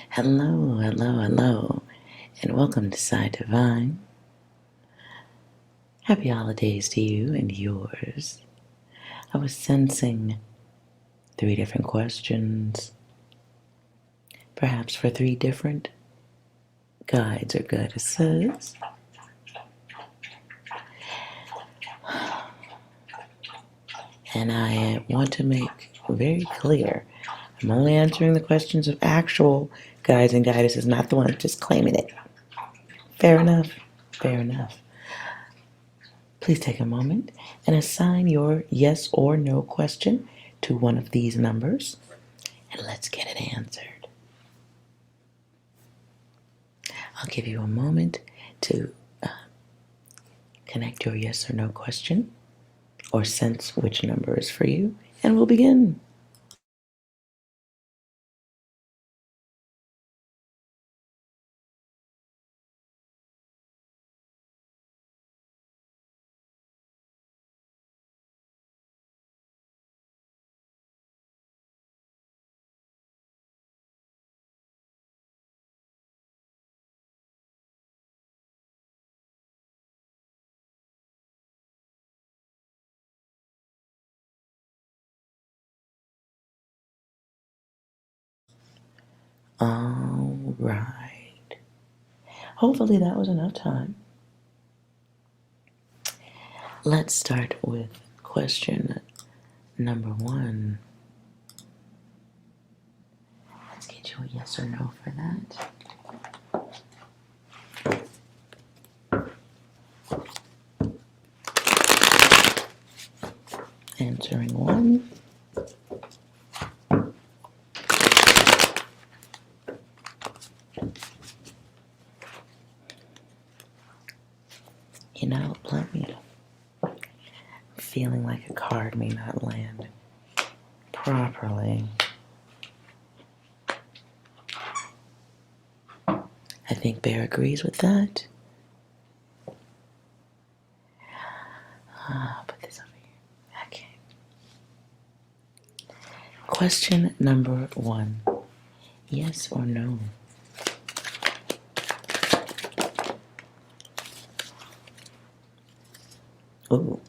Hello, hello, hello, and welcome to Psi Divine. Happy holidays to you and yours. I was sensing 3 different questions, perhaps for 3 different guides or goddesses. And I want to make very clear, I'm only answering the questions of actual guides and goddesses, not the ones just claiming it. Fair enough, fair enough. Please take a moment and assign your yes or no question to one of these numbers, and let's get it answered. I'll give you a moment to connect your yes or no question or sense which number is for you, and we'll begin. All right. Hopefully that was enough time. Let's start with question number 1. Let's get you a yes or no for that. Answering 1. You know, let me. Feeling like a card may not land properly. I think Bear agrees with that. Put this over here. Okay. Question number 1. Yes or no? Ooh.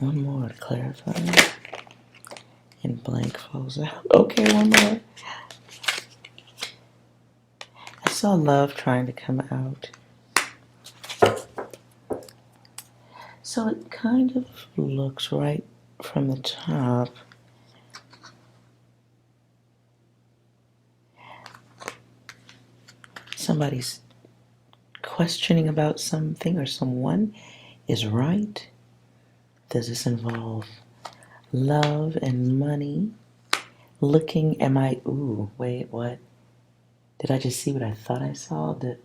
One more to clarify. And blank falls out. Okay, one more. I saw love trying to come out. So it kind of looks right from the top. Somebody's questioning about something or someone is right. Does this involve love and money? Looking, ooh, wait, what? Did I just see what I thought I saw? But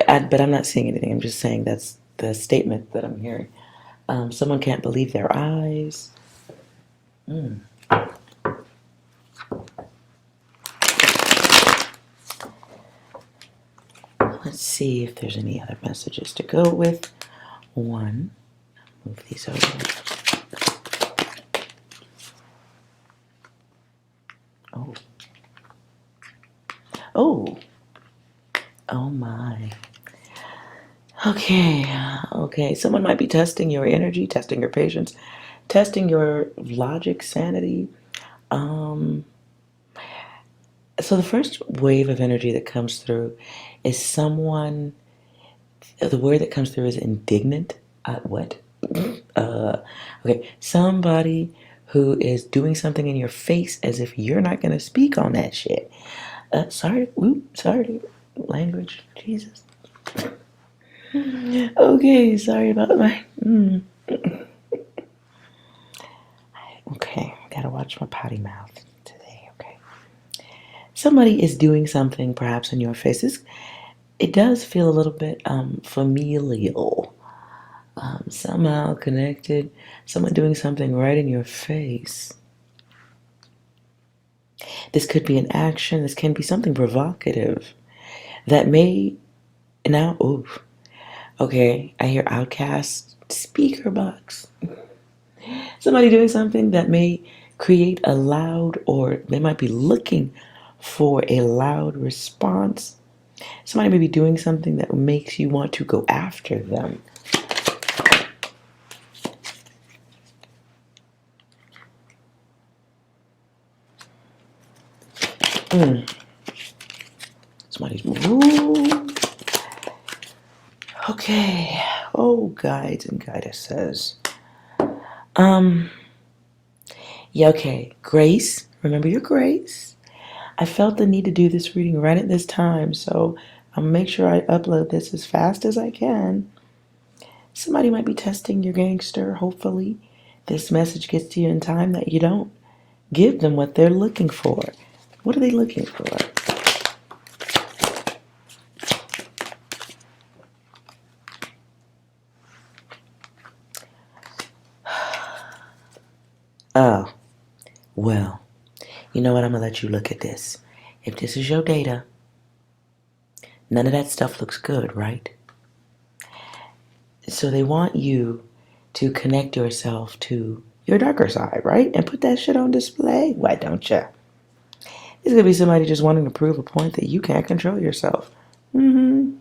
I'm not seeing anything. I'm just saying that's the statement that I'm hearing. Someone can't believe their eyes. Let's see if there's any other messages to go with 1. Move these over. Oh. Oh. Oh my. Okay. Someone might be testing your energy, testing your patience, testing your logic, sanity. So the first wave of energy that comes through is someone, the word that comes through is indignant. What? Okay, somebody who is doing something in your face as if you're not going to speak on that shit. Sorry, language, Jesus. Okay, sorry about my. Okay, gotta watch my potty mouth today. Okay, somebody is doing something perhaps in your faces. It does feel a little bit familial, somehow connected. Someone doing something right in your face. This could be an action. This can be something provocative that may now. Ooh, okay. I hear outcast speaker box. Somebody doing something that may create a loud, or they might be looking for a loud response. Somebody may be doing something that makes you want to go after them. Somebody's moving. Okay. Oh, guides and goddesses. Yeah, okay. Grace. Remember your grace. I felt the need to do this reading right at this time, so I'll make sure I upload this as fast as I can. Somebody might be testing your gangster. Hopefully, this message gets to you in time that you don't give them what they're looking for. What are they looking for? Oh, well, you know what? I'm going to let you look at this. If this is your data, none of that stuff looks good, right? So they want you to connect yourself to your darker side, right? And put that shit on display. Why don't you? This could be somebody just wanting to prove a point that you can't control yourself. Somebody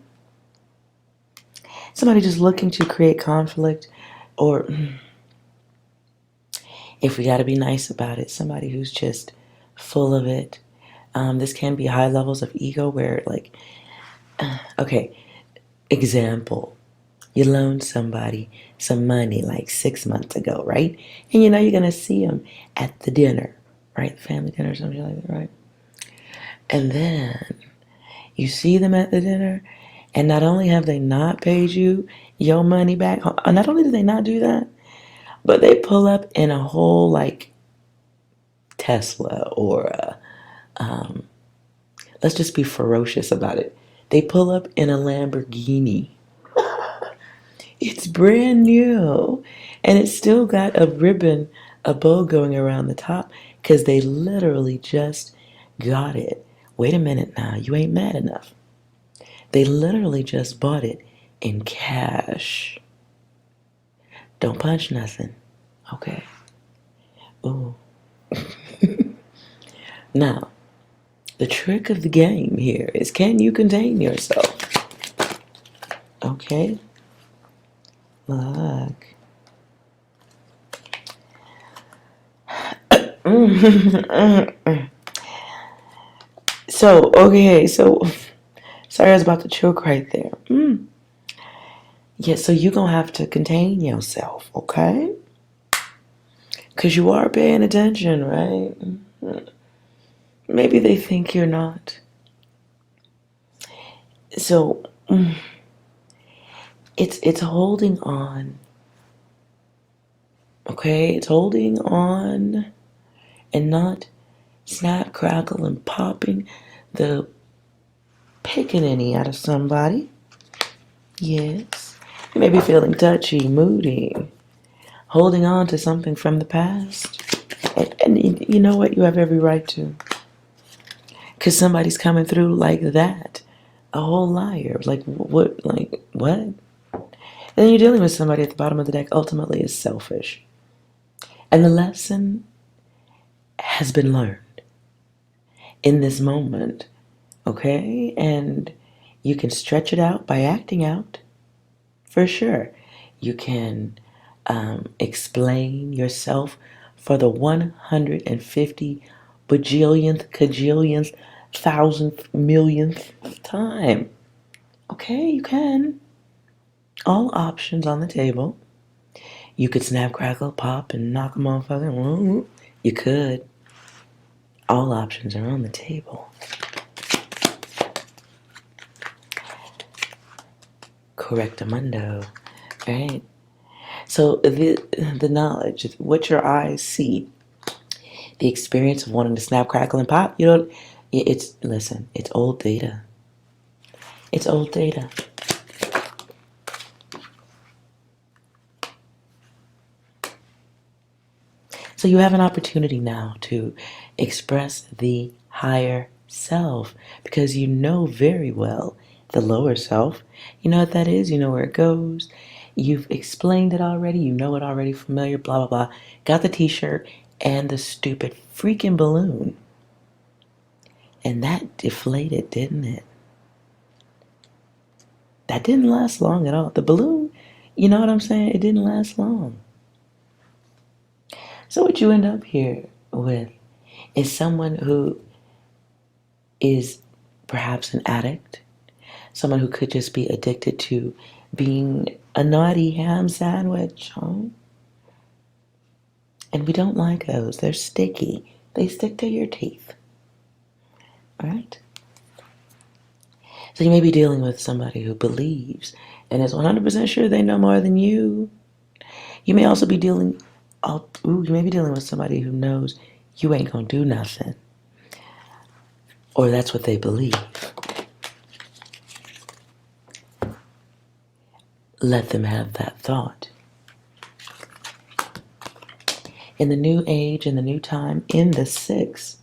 just looking to create conflict, or if we got to be nice about it, somebody who's just full of it. This can be high levels of ego where, like, okay, example, you loaned somebody some money like 6 months ago, right? And you know you're going to see them at the dinner, right? Family dinner or something like that, right? And then you see them at the dinner, and not only have they not paid you your money back, not only do they not do that, but they pull up in a whole, like, Tesla or let's just be ferocious about it. They pull up in a Lamborghini. It's brand new, and it's still got a ribbon, a bow going around the top, because they literally just got it. Wait a minute now, you ain't mad enough. They literally just bought it in cash. Don't punch nothing, okay? Ooh. Now, the trick of the game here is, can you contain yourself? Okay? Look. So, sorry I was about to choke right there. Yeah, so you're going to have to contain yourself, okay? Because you are paying attention, right? Maybe they think you're not. So, it's holding on. Okay? It's holding on and not snap, crackle, and popping the pickaninny out of somebody. Yes. You may be feeling touchy, moody, holding on to something from the past. And you know what? You have every right to. Because somebody's coming through like that. A whole liar. Like, what? Like, what? Then you're dealing with somebody at the bottom of the deck ultimately is selfish. And the lesson has been learned in this moment. Okay? And you can stretch it out by acting out. For sure. You can explain yourself for the 150 bajillionth, cajillionth, thousandth, millionth time. Okay, you can. All options on the table. You could snap, crackle, pop, and knock a motherfucker. You could. All options are on the table. Correctamundo, right? So the knowledge, what your eyes see, the experience of wanting to snap, crackle, and pop, you know, listen, it's old data. It's old data. So you have an opportunity now to express the higher self, because you know very well the lower self. You know what that is. You know where it goes. You've explained it already. You know it already, familiar, blah, blah, blah. Got the t-shirt and the stupid freaking balloon. And that deflated, didn't it? That didn't last long at all. The balloon, you know what I'm saying? It didn't last long. So what you end up here with is someone who is perhaps an addict, someone who could just be addicted to being a naughty ham sandwich, huh? And we don't like those. They're sticky. They stick to your teeth. All right? So you may be dealing with somebody who believes and is 100% sure they know more than you. You may also be dealing with somebody who knows you ain't gonna do nothing. Or that's what they believe. Let them have that thought. In the new age, in the new time, in the 6,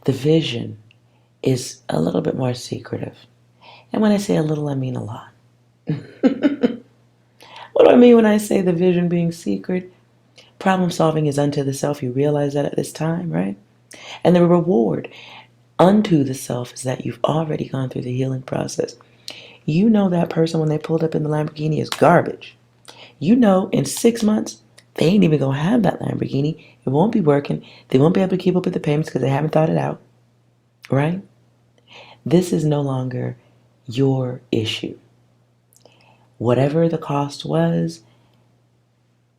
the vision is a little bit more secretive. And when I say a little, I mean a lot. What do I mean when I say the vision being secret? Problem solving is unto the self. You realize that at this time, right? And the reward unto the self is that you've already gone through the healing process. You know that person when they pulled up in the Lamborghini is garbage. You know in 6 months, they ain't even going to have that Lamborghini. It won't be working. They won't be able to keep up with the payments because they haven't thought it out. Right? This is no longer your issue. Whatever the cost was,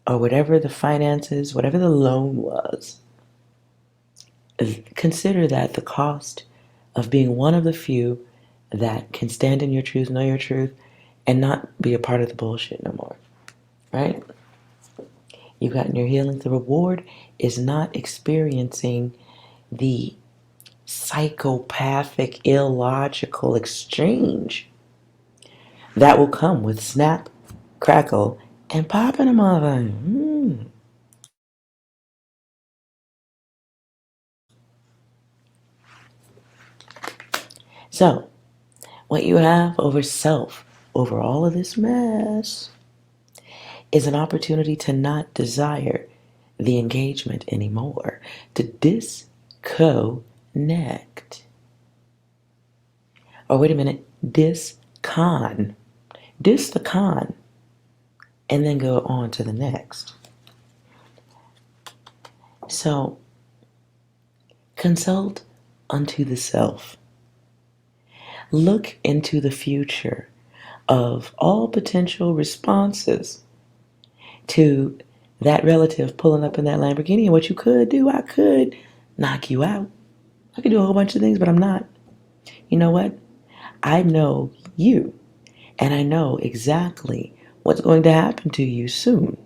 or whatever the finances, whatever the loan was, consider that the cost of being one of the few that can stand in your truth, know your truth, and not be a part of the bullshit no more. Right? You've gotten your healing. The reward is not experiencing the psychopathic, illogical exchange that will come with snap, crackle, and popping a mother. So, what you have over self, over all of this mess, is an opportunity to not desire the engagement anymore, to disconnect. Or wait a minute, discon. Dis the con, and then go on to the next. So, consult unto the self. Look into the future of all potential responses to that relative pulling up in that Lamborghini. And what you could do, I could knock you out. I could do a whole bunch of things, but I'm not. You know what? I know you, and I know exactly what's going to happen to you soon.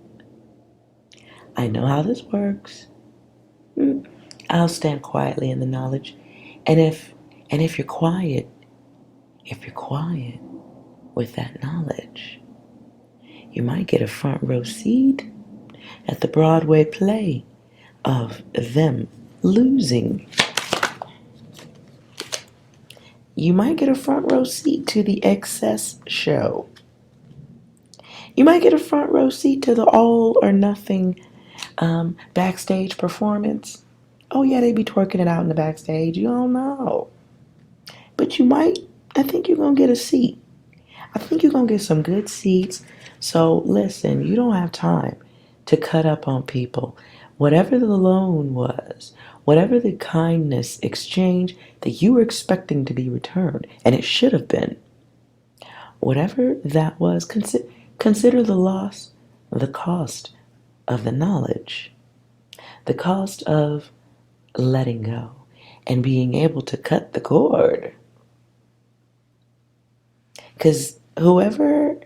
I know how this works. I'll stand quietly in the knowledge. And if you're quiet, with that knowledge, you might get a front row seat at the Broadway play of them losing. You might get a front row seat to the excess show. You might get a front row seat to the all or nothing backstage performance. Oh yeah, they be twerking it out in the backstage. You don't know. But you might, I think you're going to get a seat. I think you're going to get some good seats. So listen, you don't have time to cut up on people. Whatever the loan was, whatever the kindness exchange that you were expecting to be returned, and it should have been, whatever that was, consider the loss, the cost of the knowledge, the cost of letting go and being able to cut the cord. Because whatever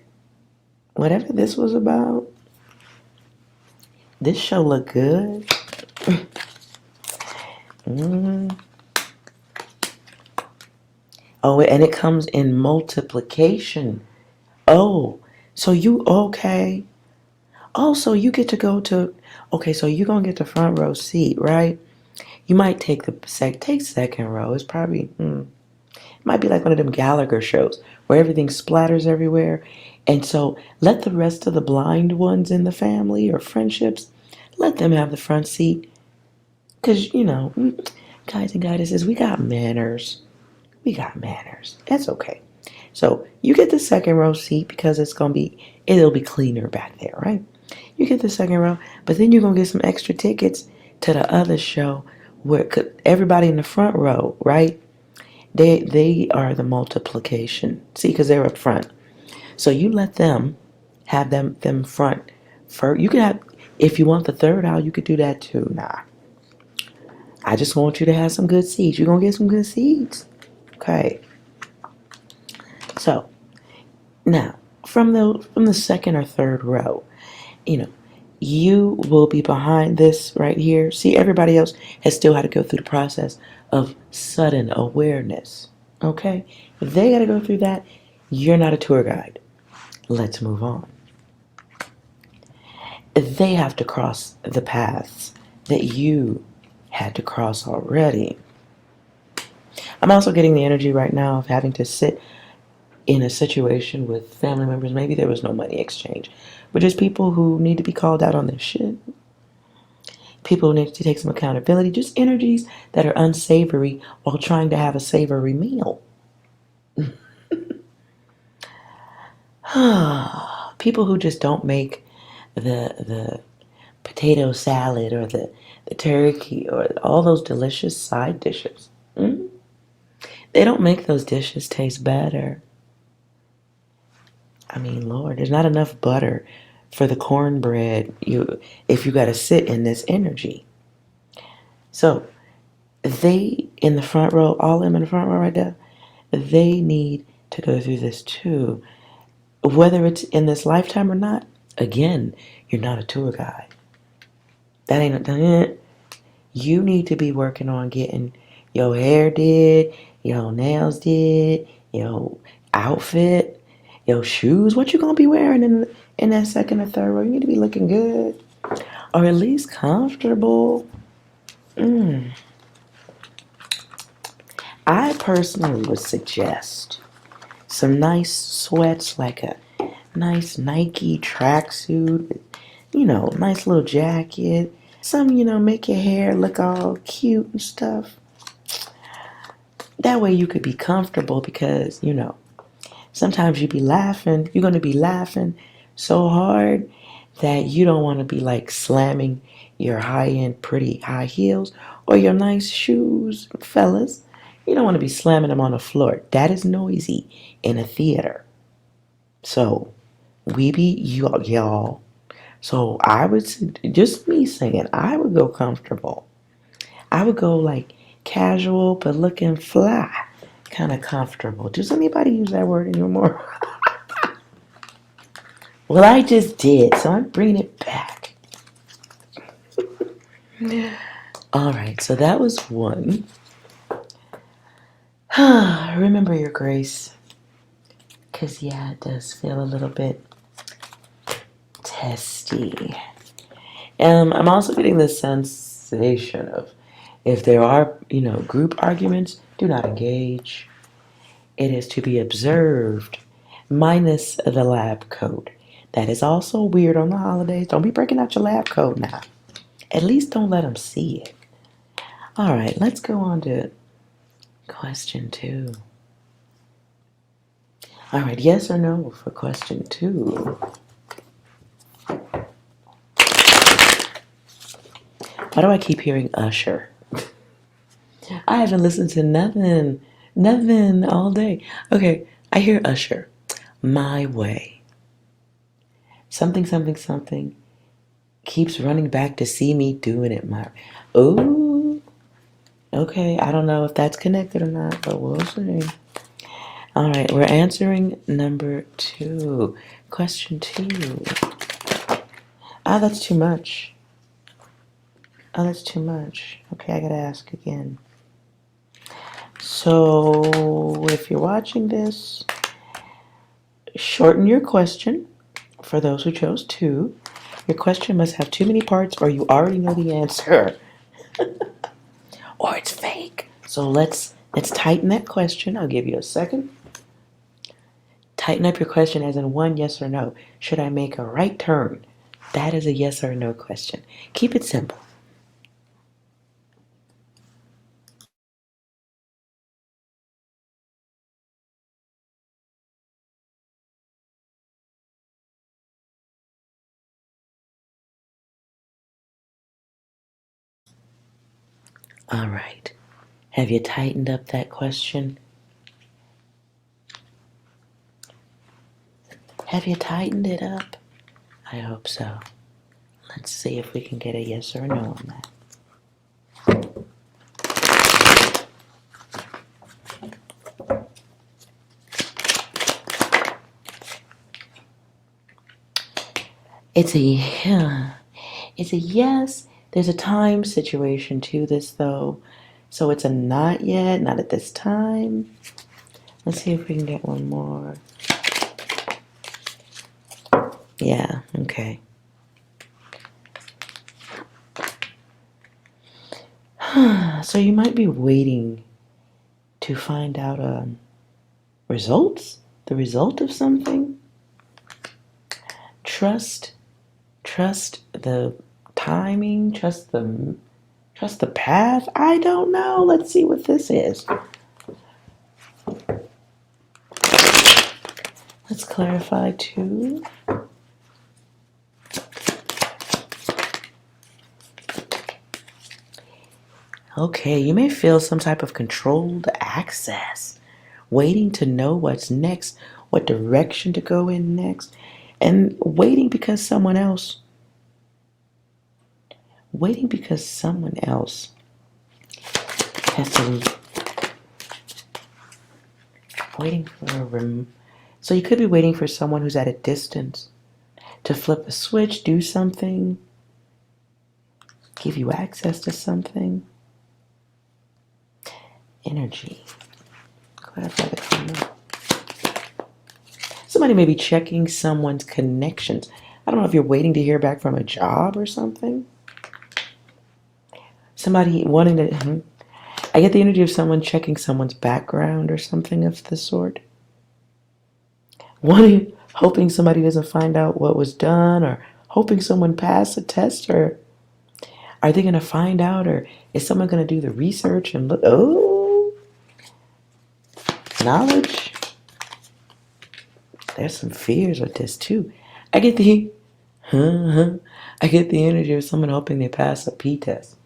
this was about, this show looked good. Oh, and it comes in multiplication. Oh, so you, okay. Oh, so you get to go to, okay, so you're going to get the front row seat, right? You might take second row. It's probably, It might be like one of them Gallagher shows where everything splatters everywhere. And so let the rest of the blind ones in the family or friendships, let them have the front seat. Because, guys and goddesses, we got manners. We got manners. That's okay. So you get the second row seat because it'll be cleaner back there, right? You get the second row, but then you're going to get some extra tickets to the other show where everybody in the front row, right? They are the multiplication. See, because they're up front. So you let them have them front first. You can have, if you want the third aisle, you could do that too. Nah. I just want you to have some good seats. You're going to get some good seats. Okay. So, now, from the second or third row, you will be behind this right here. See, everybody else has still had to go through the process of sudden awareness. Okay? If they got to go through that, you're not a tour guide. Let's move on. They have to cross the paths that you had to cross already. I'm also getting the energy right now of having to sit in a situation with family members. Maybe there was no money exchange, but just people who need to be called out on their shit. People who need to take some accountability. Just energies that are unsavory while trying to have a savory meal. People who just don't make the potato salad or the turkey or all those delicious side dishes. They don't make those dishes taste better. I mean, Lord, there's not enough butter for the cornbread if you got to sit in this energy. So they in the front row, all of them in the front row right there, they need to go through this too. Whether it's in this lifetime or not, again, you're not a tour guide. That ain't it. You need to be working on getting your hair did, your nails did, your outfit, your shoes. What you gonna be wearing in that second or third row? You need to be looking good, or at least comfortable. I personally would suggest some nice sweats, like a nice Nike tracksuit, nice little jacket. Some, make your hair look all cute and stuff. That way you could be comfortable because, sometimes you're going to be laughing so hard that you don't want to be like slamming your high-end pretty high heels or your nice shoes, fellas. You don't want to be slamming them on the floor. That is noisy in a theater. So, y'all. So I would, just me saying, I would go comfortable. I would go like casual but looking fly, kind of comfortable. Does anybody use that word anymore? Well, I just did, so I'm bringing it back. All right, so that was one. Remember your grace, because it does feel a little bit testy. I'm also getting the sensation of if there are, group arguments, do not engage. It is to be observed, minus the lab coat. That is also weird on the holidays. Don't be breaking out your lab coat now. At least don't let them see it. All right, let's go on to question 2. All right, yes or no for question 2. Why do I keep hearing Usher? I haven't listened to nothing all day. Okay, I hear Usher. My way. Something, something, something keeps running back to see me doing it my. Ooh. Okay, I don't know if that's connected or not, but we'll see. All right, we're answering number 2. Question 2. That's too much. That's too much. Okay, I gotta ask again. So, if you're watching this, shorten your question for those who chose 2. Your question must have too many parts or you already know the answer. Or it's fake. So let's Let's tighten that question. I'll give you a second. Tighten up your question as in one yes or no. Should I make a right turn? That is a yes or no question. Keep it simple. All right. Have you tightened up that question? Have you tightened it up? I hope so. Let's see if we can get a yes or a no on that. It's a yes. There's a time situation to this though. So it's a not yet, not at this time. Let's see if we can get one more. Yeah, okay. So you might be waiting to find out results, the result of something. Trust the timing, trust the path. I don't know. Let's see what this is. Let's clarify too. Okay, you may feel some type of controlled access, waiting to know what's next, what direction to go in next, and waiting because someone else has to, waiting for so you could be waiting for someone who's at a distance to flip a switch, do something, give you access to something. Energy. Clarify the comment. Somebody may be checking someone's connections. I don't know if you're waiting to hear back from a job or something. Somebody wanting to... I get the energy of someone checking someone's background or something of the sort. Hoping somebody doesn't find out what was done, or hoping someone passed a test, or are they going to find out, or is someone going to do the research and look? Oh, knowledge. There's some fears with this too. I get the energy of someone hoping they pass a P test.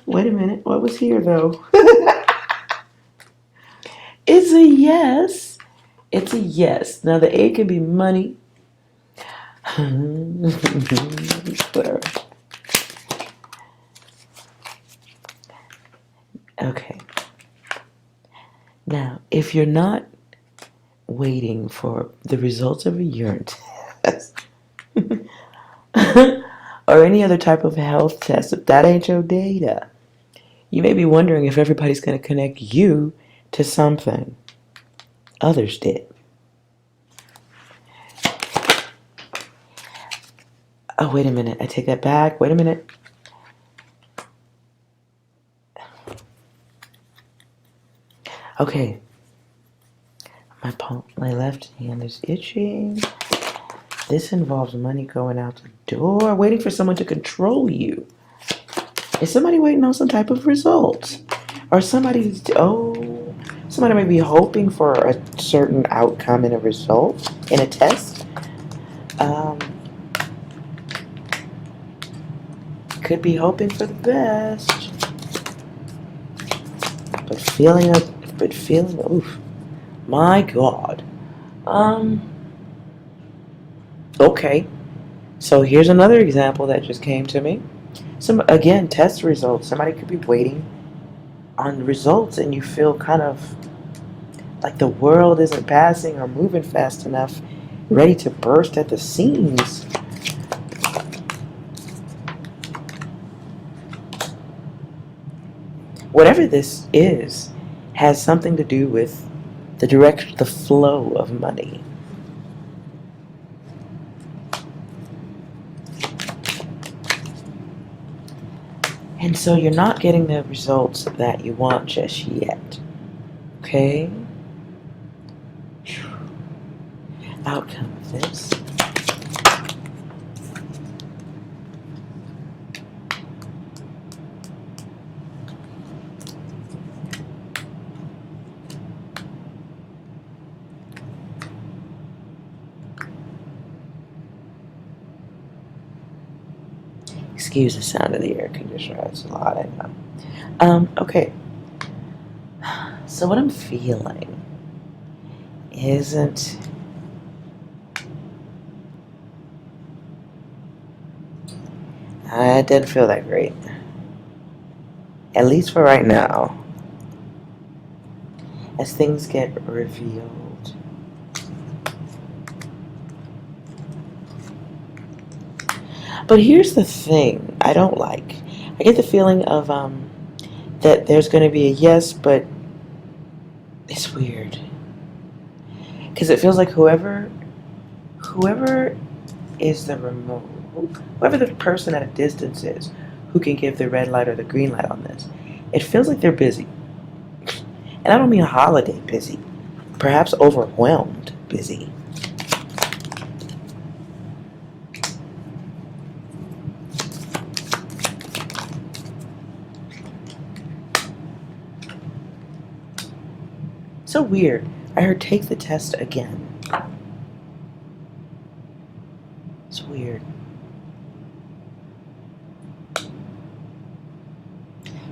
Wait a minute. What was here though? It's a yes. It's a yes. Now the A can be money. Whatever. Okay. Now, if you're not waiting for the results of a urine test or any other type of health test, if that ain't your data, you may be wondering if everybody's going to connect you to something others did. Oh, wait a minute. I take that back. Wait a minute. Okay. My left hand is itching. This involves money going out the door, waiting for someone to control you. Is somebody waiting on some type of results? Or somebody may be hoping for a certain outcome in a result, in a test. Could be hoping for the best. But feeling, oof, my God. Okay. So here's another example that just came to me. Again, test results. Somebody could be waiting on the results and you feel kind of like the world isn't passing or moving fast enough, ready to burst at the seams. Whatever this is has something to do with the flow of money. And so you're not getting the results that you want just yet. Okay? Outcome of this. Excuse the sound of the air conditioner. It's a lot, I know. Okay. So what I'm feeling isn't... I didn't feel that great. At least for right now. As things get revealed. But here's the thing I don't like. I get the feeling of that there's going to be a yes, but it's weird. Because it feels like whoever is the remote, whoever the person at a distance is who can give the red light or the green light on this, it feels like they're busy. And I don't mean holiday busy. Perhaps overwhelmed busy. So weird. I heard take the test again. It's weird.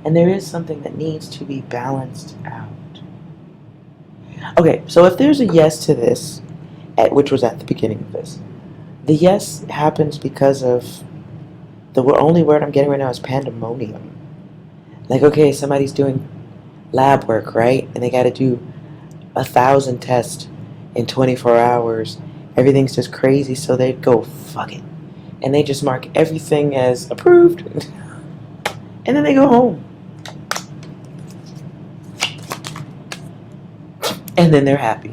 And there is something that needs to be balanced out. Okay, so if there's a yes to this, which was at the beginning of this, the yes happens because of the only word I'm getting right now is pandemonium. Like, okay, somebody's doing lab work, right? And they got to do 1,000 tests in 24 hours. Everything's just crazy, so they go, fuck it. And they just mark everything as approved. And then they go home. And then they're happy.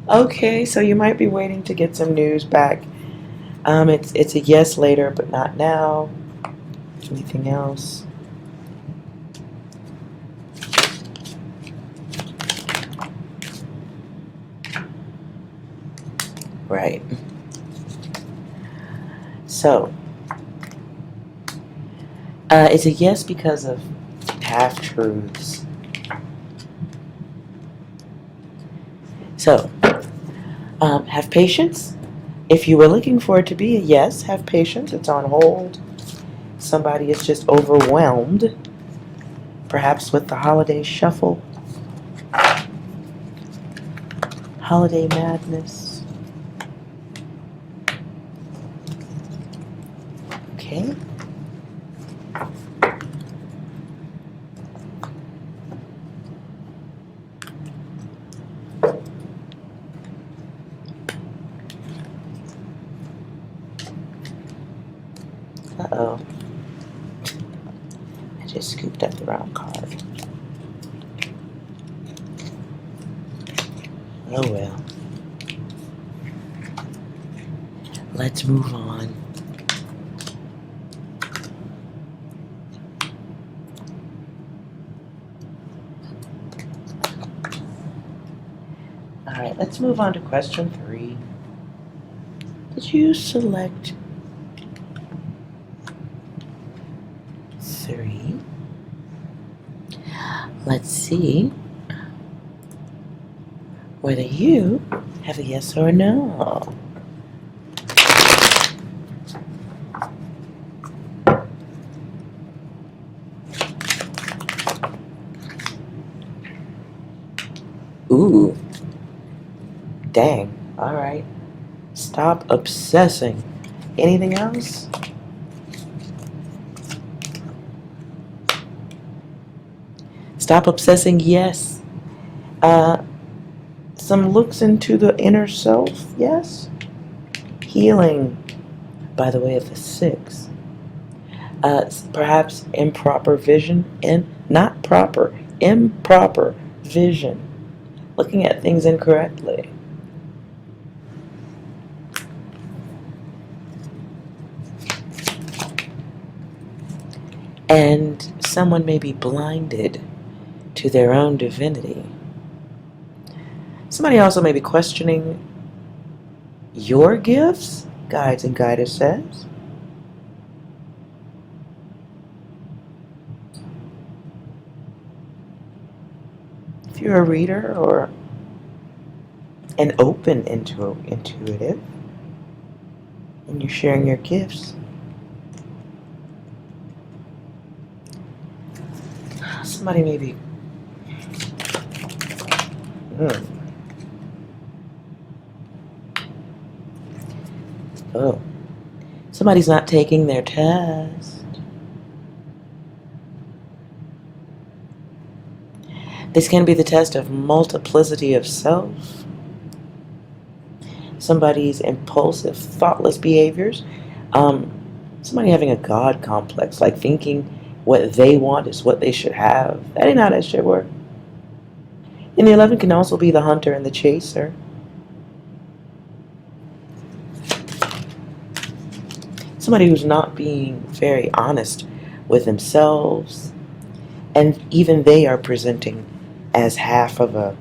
Okay, so you might be waiting to get some news back. It's a yes later, but not now. Anything else? Right. So, it's a yes because of half-truths. So, have patience. If you were looking for it to be a yes, have patience. It's on hold. Somebody is just overwhelmed, perhaps with the holiday shuffle. Holiday madness. Okay. Uh-oh. I just scooped up the wrong card. Oh well. Let's move on. Alright, let's move on to question 3. Did you select 3? Let's see whether you have a yes or a no. Ooh. Dang. Alright. Stop obsessing. Anything else? Stop obsessing, yes. Some looks into the inner self, yes. Healing by the way of the 6. Perhaps improper vision, not proper, improper vision. Looking at things incorrectly. And someone may be blinded to their own divinity. Somebody also may be questioning your gifts, guides and guidesses. If you're a reader or an open intuitive, and you're sharing your gifts, somebody may be somebody's not taking their test. This can be the test of multiplicity of self. Somebody's impulsive, thoughtless behaviors. Somebody having a God complex, like thinking what they want is what they should have. That ain't how that shit work. And the 11 can also be the hunter and the chaser. Somebody who's not being very honest with themselves, and even they are presenting as half of a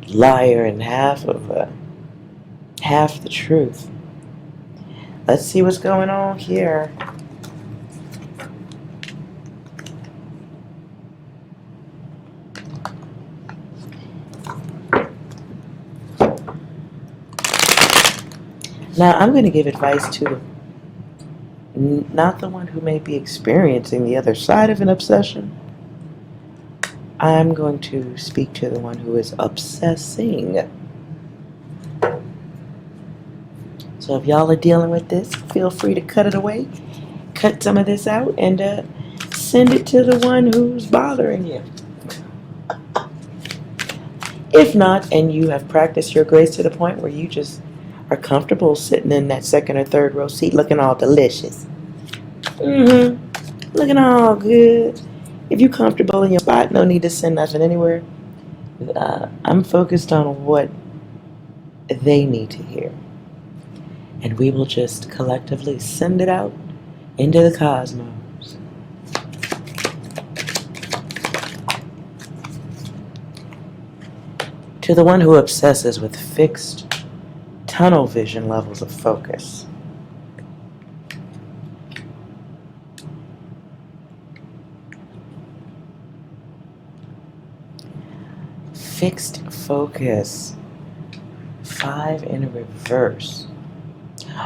liar and half the truth. Let's see what's going on here. Now, I'm going to give advice to not the one who may be experiencing the other side of an obsession. I'm going to speak to the one who is obsessing. So if y'all are dealing with this, feel free to cut it away. Cut some of this out and send it to the one who's bothering you. If not, and you have practiced your grace to the point where you just are comfortable sitting in that second or third row seat looking all delicious. Looking all good. If you're comfortable in your spot, no need to send nothing anywhere. I'm focused on what they need to hear. And we will just collectively send it out into the cosmos. To the one who obsesses with fixed tunnel vision levels of focus. Fixed focus. 5 in reverse.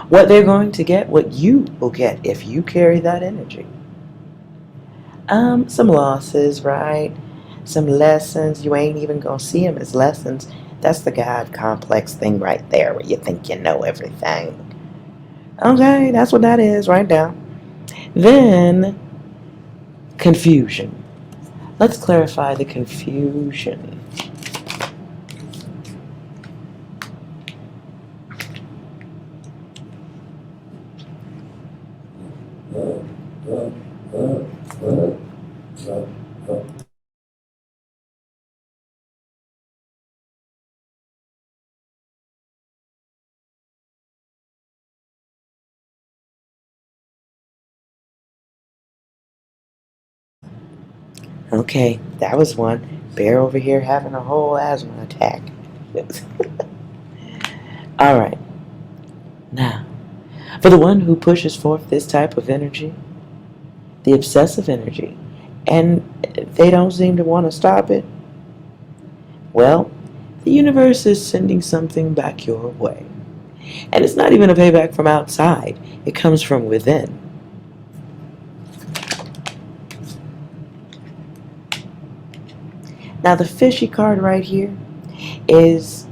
What they're going to get, what you will get if you carry that energy. Some losses, right? Some lessons. You ain't even going to see them as lessons. That's the God complex thing right there, where you think you know everything. Okay, that's what that is right now. Then, confusion. Let's clarify the confusion. Okay, that was one. Bear over here having a whole asthma attack. All right. Now, for the one who pushes forth this type of energy, the obsessive energy, and they don't seem to want to stop it, well, the universe is sending something back your way. And it's not even a payback from outside. It comes from within. Now, the fishy card right here is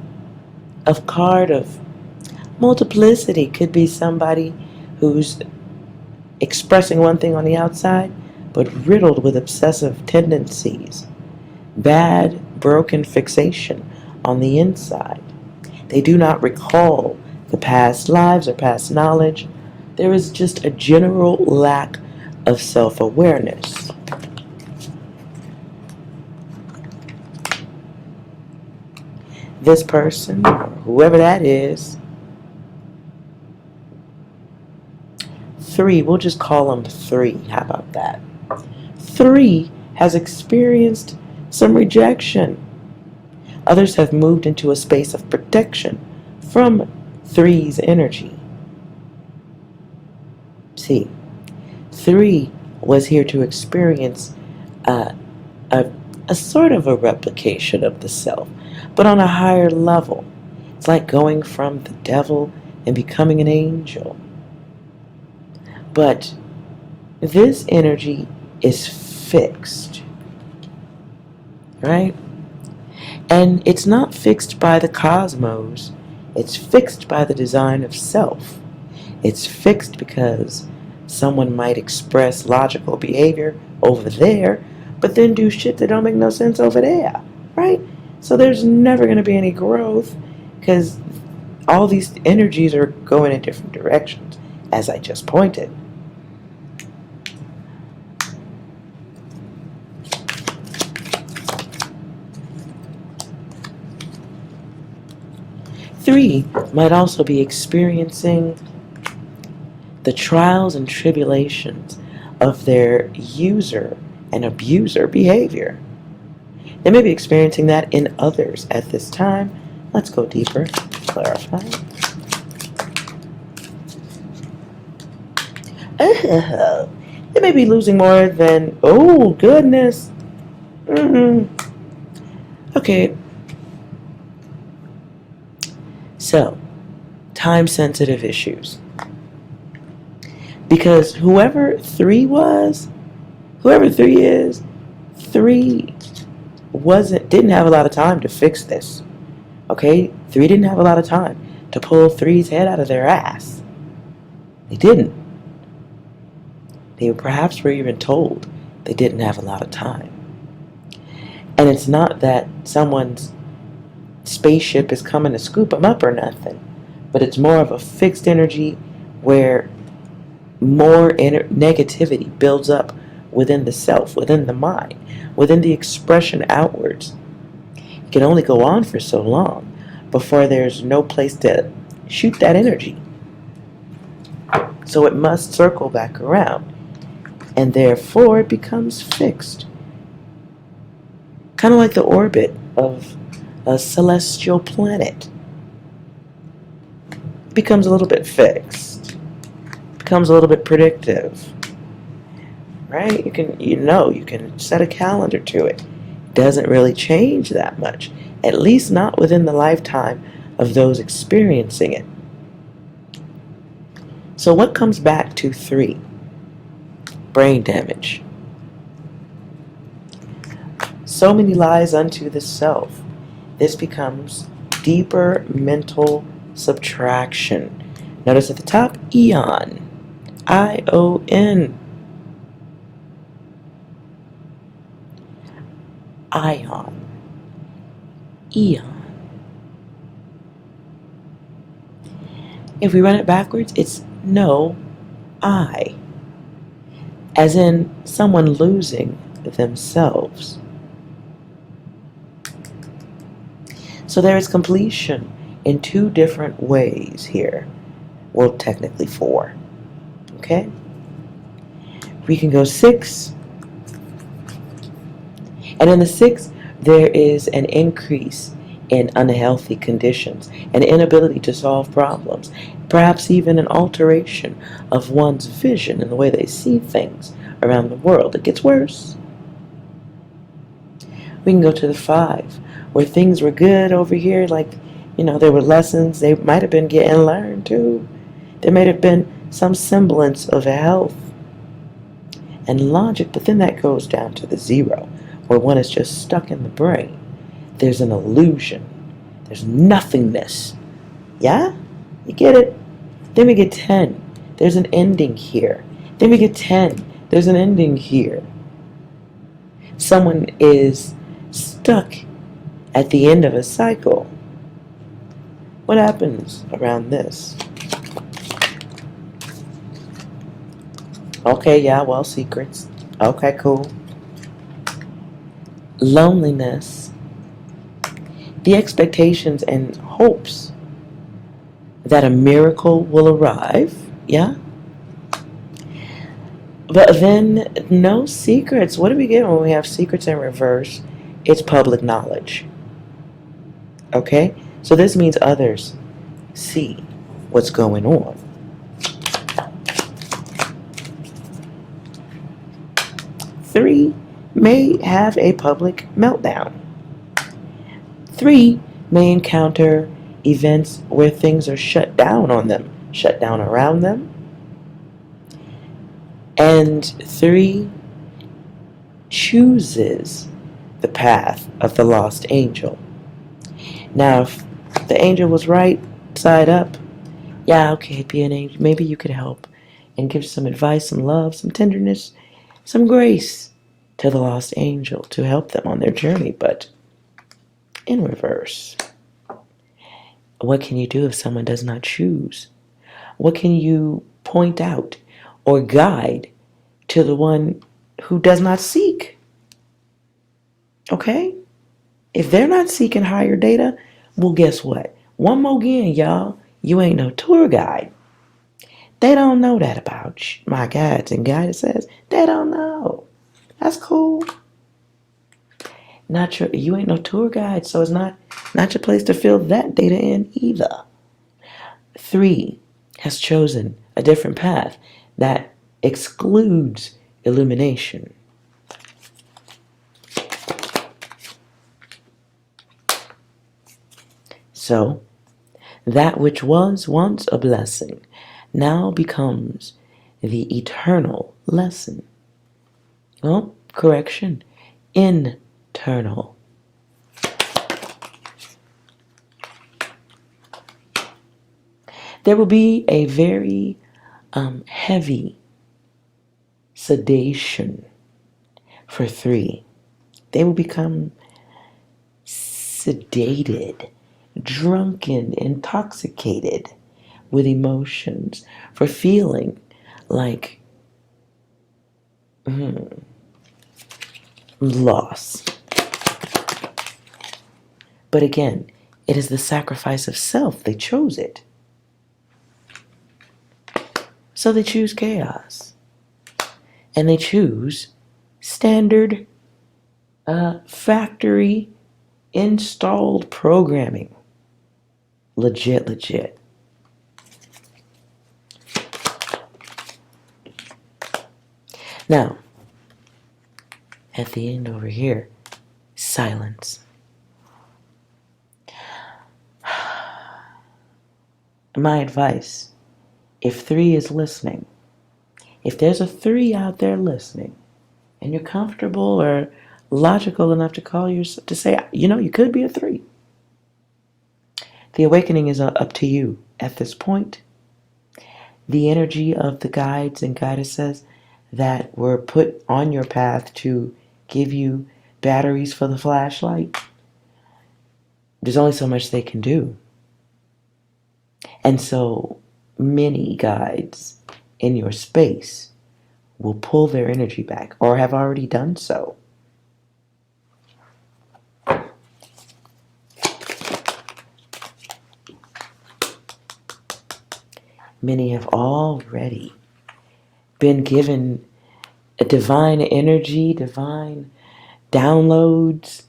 a card of multiplicity. Could be somebody who's expressing one thing on the outside, but riddled with obsessive tendencies. Bad, broken fixation on the inside. They do not recall the past lives or past knowledge. There is just a general lack of self-awareness. This person, or whoever that is, 3, we'll just call them 3. How about that? 3 has experienced some rejection. Others have moved into a space of protection from 3's energy. See, 3 was here to experience a sort of a replication of the self, but on a higher level. It's like going from the devil and becoming an angel. But this energy is fixed, right? And it's not fixed by the cosmos. It's fixed by the design of self. It's fixed because someone might express logical behavior over there, but then do shit that don't make no sense over there, right? So there's never going to be any growth because all these energies are going in different directions, as I just pointed. Three might also be experiencing the trials and tribulations of their user and abuser behavior. They may be experiencing that in others at this time. Let's go deeper, clarify. They may be losing more than, oh goodness. Okay. So, time-sensitive issues. Because whoever 3 is, 3 didn't have a lot of time to fix this. Okay? 3 didn't have a lot of time to pull 3's head out of their ass. They didn't. They perhaps were even told they didn't have a lot of time. And it's not that someone's spaceship is coming to scoop them up or nothing, but it's more of a fixed energy where more negativity builds up within the self, within the mind, within the expression outwards. It can only go on for so long before there's no place to shoot that energy. So it must circle back around, and therefore it becomes fixed. Kind of like the orbit of a celestial planet. It becomes a little bit fixed. It becomes a little bit predictive. Right? You can set a calendar to it. It doesn't really change that much, at least not within the lifetime of those experiencing it. So what comes back to 3? Brain damage. So many lies unto the self. This becomes deeper mental subtraction. Notice at the top, Eon. I-O-N. Ion. Eon. If we run it backwards, it's no I. As in someone losing themselves. So there is completion in 2 different ways here. Well, technically 4. Okay? We can go 6. And in the 6, there is an increase in unhealthy conditions, an inability to solve problems, perhaps even an alteration of one's vision and the way they see things around the world. It gets worse. We can go to the 5, where things were good over here, like, there were lessons. They might have been getting learned too. There might have been some semblance of health and logic, but then that goes down to the 0, where one is just stuck in the brain. There's an illusion. There's nothingness. Yeah? You get it? Then we get 10. There's an ending here. Then we get 10. There's an ending here. Someone is stuck at the end of a cycle. What happens around this? Okay, yeah, well, secrets. Okay, cool. Loneliness. The expectations and hopes that a miracle will arrive, yeah? But then, no secrets. What do we get when we have secrets in reverse? It's public knowledge. Okay? So this means others see what's going on. Three may have a public meltdown. Three may encounter events where things are shut down on them, shut down around them. And three chooses the path of the lost angel. Now, if the angel was right side up, yeah, okay, be an angel. Maybe you could help and give some advice, some love, some tenderness, some grace to the lost angel to help them on their journey. But in reverse, what can you do if someone does not choose? What can you point out or guide to the one who does not seek? Okay? If they're not seeking higher data, well, guess what? One more again, y'all. You ain't no tour guide. They don't know that about my guides and guidesses. They don't know. That's cool. Not your, you ain't no tour guide, so it's not your place to fill that data in either. Three has chosen a different path that excludes illumination. So, that which was once a blessing now becomes the eternal lesson. Well, correction, internal. There will be a very heavy sedation for three. They will become sedated, drunken, intoxicated with emotions for feeling like loss. But again, it is the sacrifice of self. They chose it. So they choose chaos. And they choose standard factory installed programming. Legit. Now, at the end over here, silence. My advice, if three is listening, if there's a three out there listening, and you're comfortable or logical enough to call yourself to say, you could be a three. The awakening is up to you at this point. The energy of the guides and guidesses that were put on your path to give you batteries for the flashlight, there's only so much they can do. And so many guides in your space will pull their energy back or have already done so. Many have already been given a divine energy, divine downloads,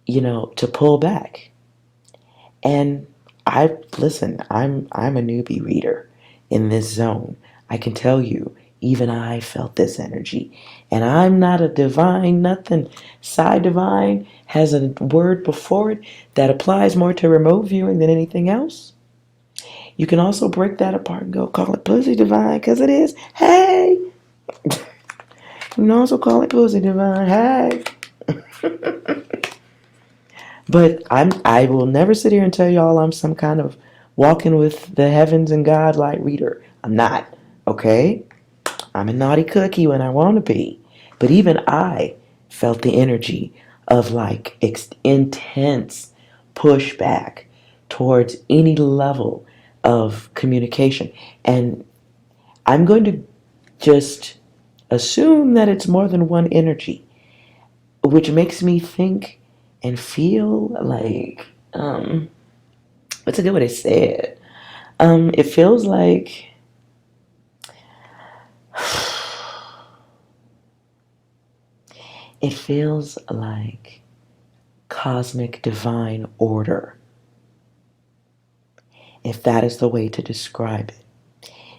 to pull back. And I'm a newbie reader in this zone. I can tell you, even I felt this energy. And I'm not a divine nothing. Psi Divine has a word before it that applies more to remote viewing than anything else. You can also break that apart and go call it Pussy Divine, because it is. Hey! You can also call it Pussy Divine. Hey! But I will never sit here and tell y'all I'm some kind of walking with the heavens and God light reader. I'm not, okay? I'm a naughty cookie when I want to be. But even I felt the energy of intense pushback towards any level of communication. And I'm going to just assume that it's more than one energy, which makes me think and feel like, what's a good way to say it? It feels like It feels like cosmic divine order, if that is the way to describe it.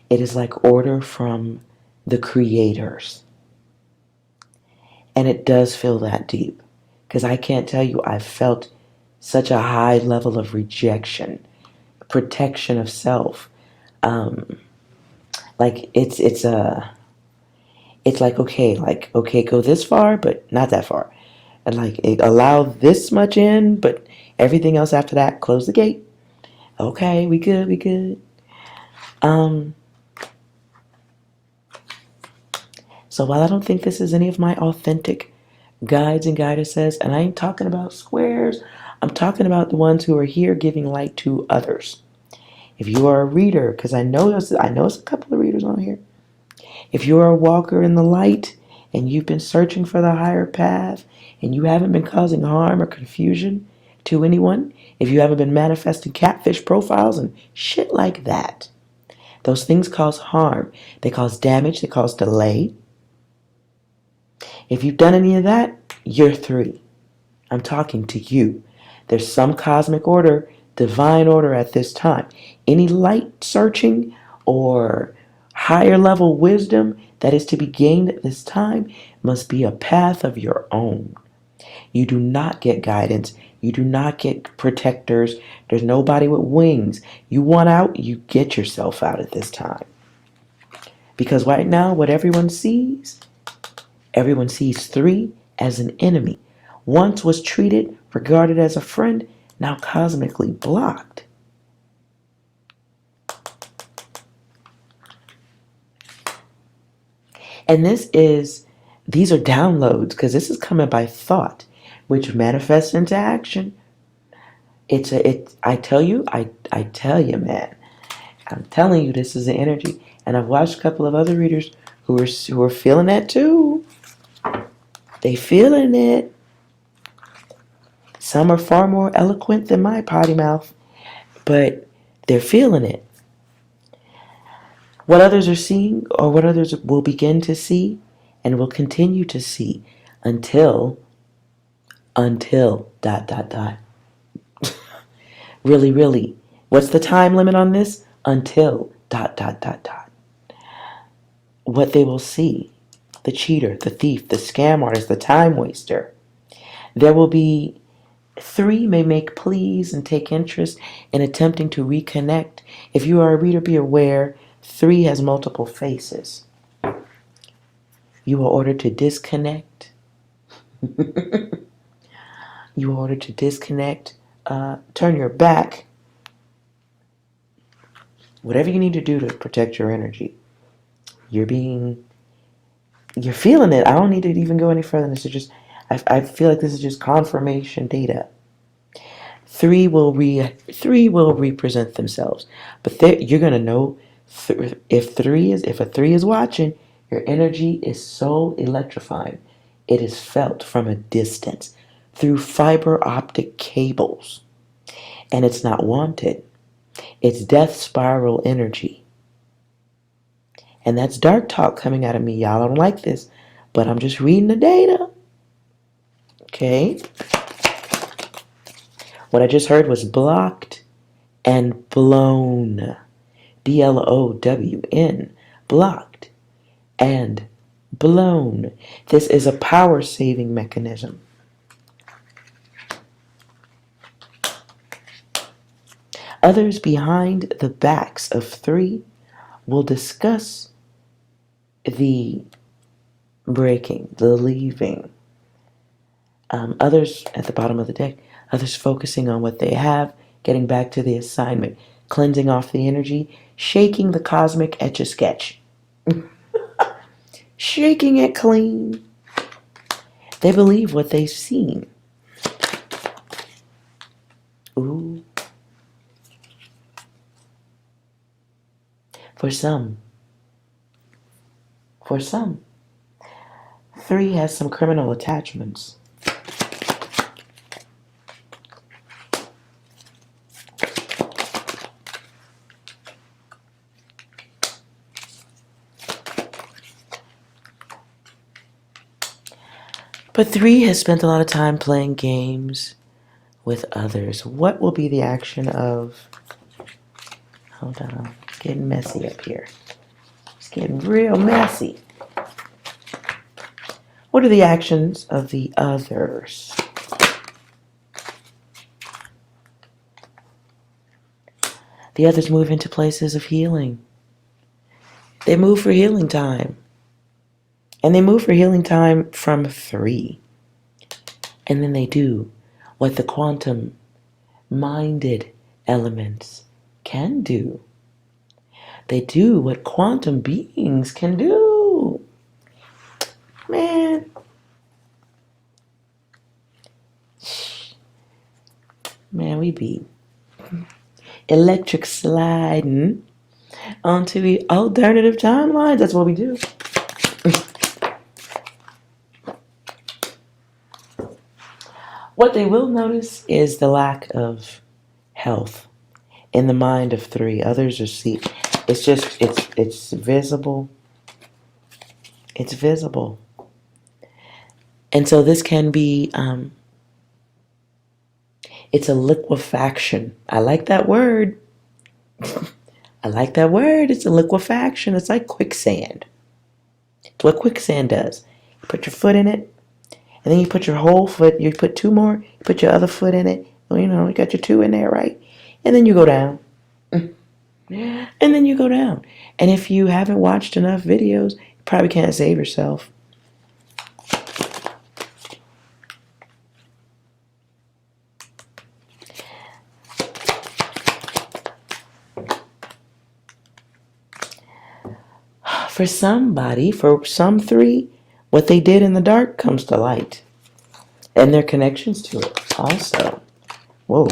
It is like order from the creators. And it does feel that deep. Because I can't tell you, I've felt such a high level of rejection, protection of self. Like it's like okay, go this far, but not that far. And like allow this much in, but everything else after that, close the gate. Okay, we good. So while I don't think this is any of my authentic guides and guidesses, and I ain't talking about squares, I'm talking about the ones who are here giving light to others. If you are a reader, because I know it's a couple of readers on here. If you are a walker in the light and you've been searching for the higher path and you haven't been causing harm or confusion to anyone, if you haven't been manifesting catfish profiles and shit like that, those things cause harm. They cause damage. They cause delay. If you've done any of that, you're 3. I'm talking to you. There's some cosmic order, divine order at this time. Any light searching or higher level wisdom that is to be gained at this time must be a path of your own. You do not get guidance. You do not get protectors. There's nobody with wings. You want out, you get yourself out at this time. Because right now, what everyone sees 3 as an enemy. Once was treated, regarded as a friend, now cosmically blocked. And these are downloads, because this is coming by thought, which manifests into action. I tell you, man. I'm telling you, this is the energy. And I've watched a couple of other readers who are feeling that too. They feeling it. Some are far more eloquent than my potty mouth, but they're feeling it. What others are seeing, or what others will begin to see, and will continue to see until really, what's the time limit on this? Until what they will see, the cheater, the thief, the scam artist, the time waster. There will be 3 may make pleas and take interest in attempting to reconnect. If you are a reader, be aware 3 has multiple faces. You are ordered to disconnect. You are ordered to disconnect. Turn your back. Whatever you need to do to protect your energy. You're feeling it. I don't need to even go any further than this. I feel like this is just confirmation data. 3 will represent themselves, but you're gonna know if a 3 is watching. Your energy is so electrifying, it is felt from a distance through fiber optic cables, and it's not wanted. It's death spiral energy, and that's dark talk coming out of me. Y'all don't like this, but I'm just reading the data. Okay. What I just heard was blocked and blown. BLOWN. Blocked and blown. This is a power saving mechanism. Others behind the backs of 3 will discuss the breaking, the leaving. Others at the bottom of the deck, others focusing on what they have, getting back to the assignment, cleansing off the energy, shaking the cosmic etch-a-sketch. Shaking it clean. They believe what they've seen. Ooh. For some, 3 has some criminal attachments. But 3 has spent a lot of time playing games with others. What will be the action of... Hold on. It's getting messy up here. It's getting real messy. What are the actions of the others? The others move into places of healing. They move for healing time. And they move for healing time from 3. And then they do what the quantum-minded elements can do. They do what quantum beings can do. Man. Man, we be electric sliding onto the alternative timelines. That's what we do. What they will notice is the lack of health in the mind of 3. Others are see. It's just, it's visible. It's visible. And so this can be, it's a liquefaction. I like that word. I like that word. It's a liquefaction. It's like quicksand. It's what quicksand does. You put your foot in it, and then you put your whole foot, you put 2 more, you put your other foot in it. You know, you got your 2 in there, right? And then you go down. And then you go down. And if you haven't watched enough videos, you probably can't save yourself. For somebody, for some 3, what they did in the dark comes to light. And their connections to it also. Whoa.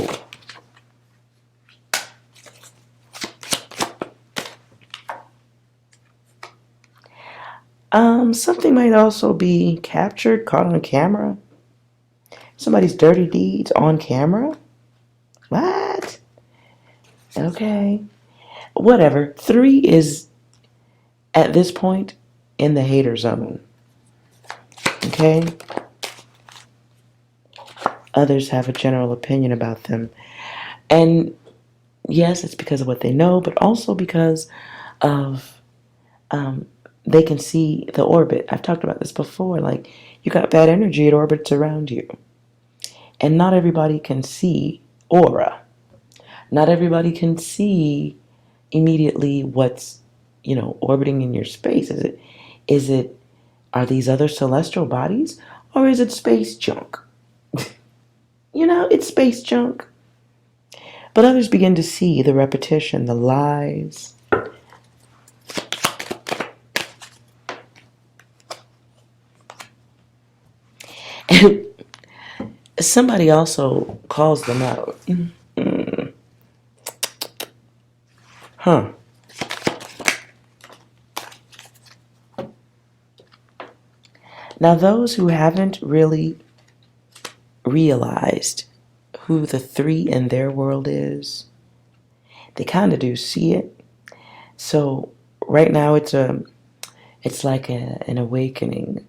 Something might also be captured, caught on camera. Somebody's dirty deeds on camera. What? Okay. Whatever. 3 is, at this point, in the hater zone. Okay? Others have a general opinion about them. And yes, it's because of what they know, but also because of they can see the orbit. I've talked about this before. Like, you got bad energy, it orbits around you. And not everybody can see aura. Not everybody can see immediately what's, orbiting in your space. Are these other celestial bodies? Or is it space junk? It's space junk. But others begin to see the repetition, the lies. And somebody also calls them out. Huh. Now, those who haven't really realized who the 3 in their world is, they kind of do see it. So right now it's like an awakening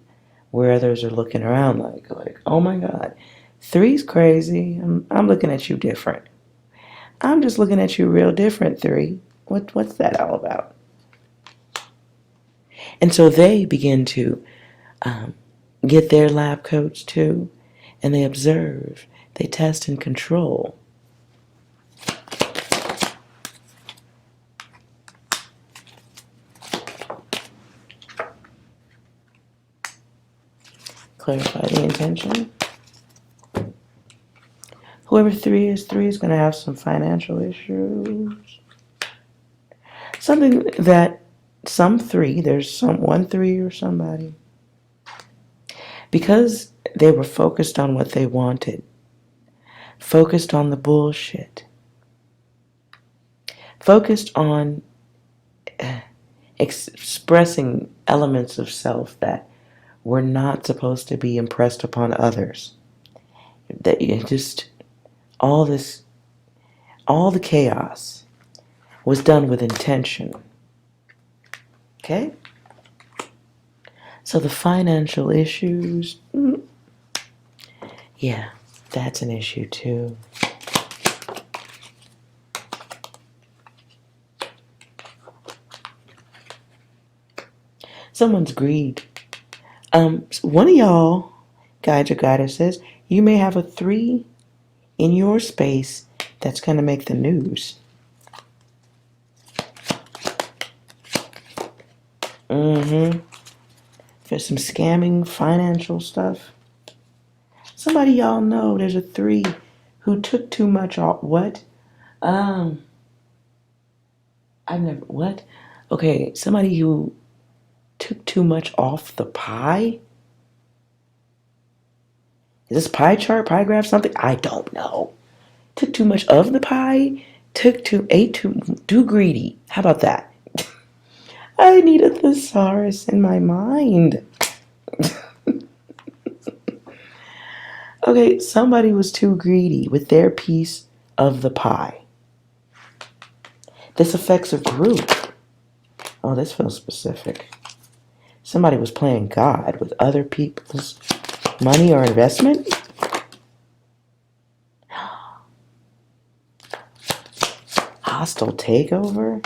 where others are looking around like, oh my God, 3's crazy. I'm looking at you different. I'm just looking at you real different, 3. What's that all about? And so they begin to get their lab coats too, and they observe, they test and control. Clarify the intention. Whoever 3 is going to have some financial issues. Something that some 3, there's one 3 or somebody, because they were focused on what they wanted, focused on the bullshit, focused on expressing elements of self that were not supposed to be impressed upon others. That all the chaos was done with intention. Okay? So the financial issues, Yeah, that's an issue too. Someone's greed. One of y'all, guides or goddesses, you may have a 3 in your space that's going to make the news. For some scamming financial stuff. Somebody y'all know there's a 3 who took too much off. What? I've never, what? Okay, somebody who took too much off the pie? Is this pie chart, pie graph, something? I don't know. Took too much of the pie? Ate too greedy. How about that? I need a thesaurus in my mind. Okay, somebody was too greedy with their piece of the pie. This affects a group. Oh, this feels specific. Somebody was playing God with other people's money or investment. Hostile takeover.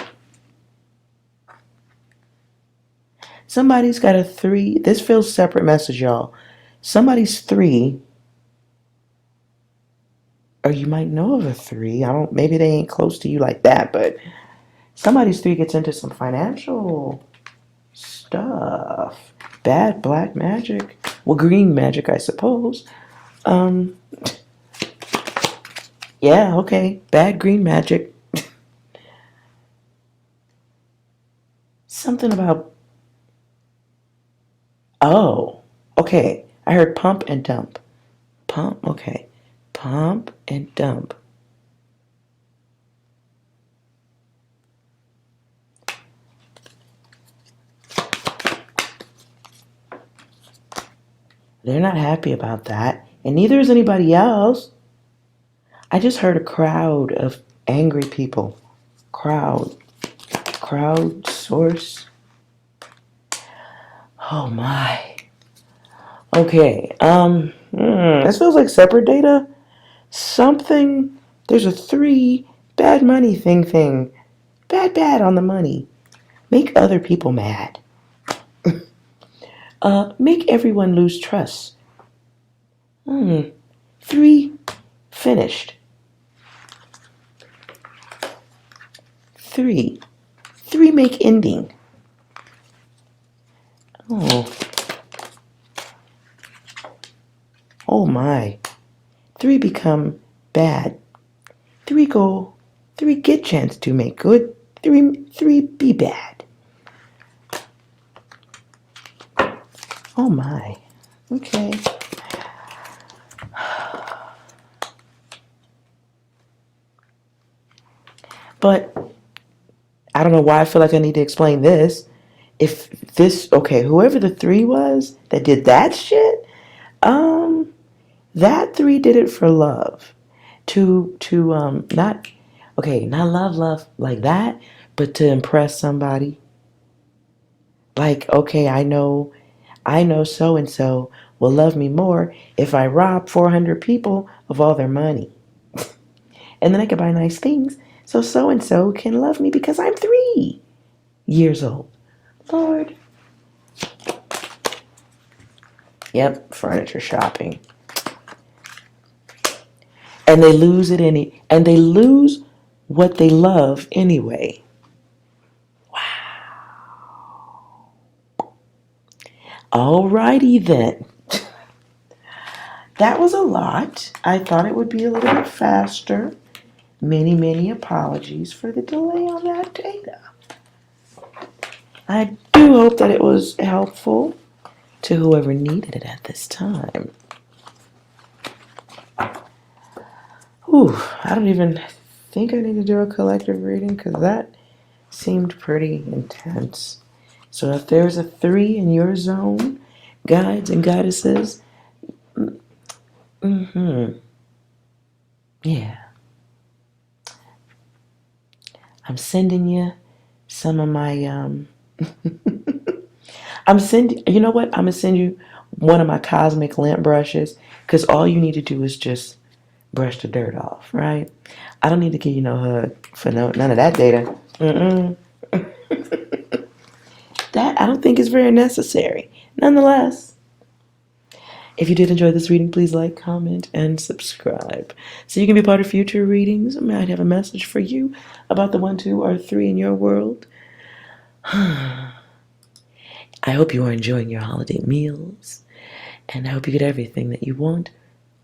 Somebody's got a 3. This feels separate message, y'all. Somebody's 3, or you might know of a 3. Maybe they ain't close to you like that, but somebody's 3 gets into some financial stuff. Bad black magic. Well, green magic, I suppose. Yeah, okay. Bad green magic. Something about... Oh, okay. I heard pump and dump. Pump, okay. Pump and dump. They're not happy about that, and neither is anybody else. I just heard a crowd of angry people. Crowd source. Oh my. Okay, this feels like separate data. Something, there's a 3, bad money thing. Bad on the money. Make other people mad. Make everyone lose trust. 3, finished. 3 make ending. Oh my. 3 become bad. 3 get chance to make good. 3 be bad. Oh my. Okay. But I don't know why I feel like I need to explain this. If this, okay, whoever the 3 was that did that shit, that 3 did it for love. Not love like that, but to impress somebody. Like, okay, I know so and so will love me more if I rob 400 people of all their money. And then I can buy nice things so and so can love me because I'm 3 years old. Lord. Yep, furniture shopping. And they lose what they love anyway. Wow. Alrighty then. That was a lot. I thought it would be a little bit faster. Many apologies for the delay on that data. I do hope that it was helpful to whoever needed it at this time. Whew, I don't even think I need to do a collective reading because that seemed pretty intense. So if there's a 3 in your zone, guides and goddesses, yeah. I'm sending you some of my, you know what? I'm going to send you one of my cosmic lamp brushes, because all you need to do is just brush the dirt off, right? I don't need to give you no hug for none of that data. That I don't think is very necessary. Nonetheless, if you did enjoy this reading, please like, comment, and subscribe so you can be part of future readings. I might have a message for you about the 1, 2, or 3 in your world. I hope you are enjoying your holiday meals, and I hope you get everything that you want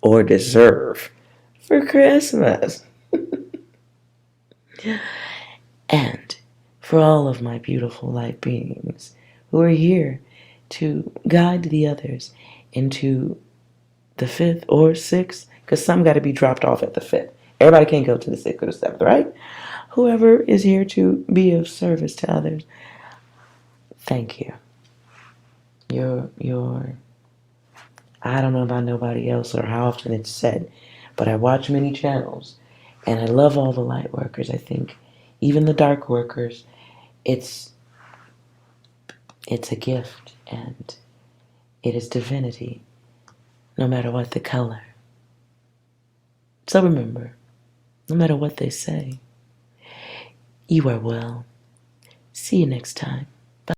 or deserve for Christmas. And for all of my beautiful light beings who are here to guide the others into the 5th or 6th, because some got to be dropped off at the 5th. Everybody can't go to the 6th or the 7th, right? Whoever is here to be of service to others, thank you. You're I don't know about nobody else or how often it's said, but I watch many channels, and I love all the light workers. I think even the dark workers, it's a gift, and it is divinity, no matter what the color. So remember, no matter what they say, you are well. See you next time.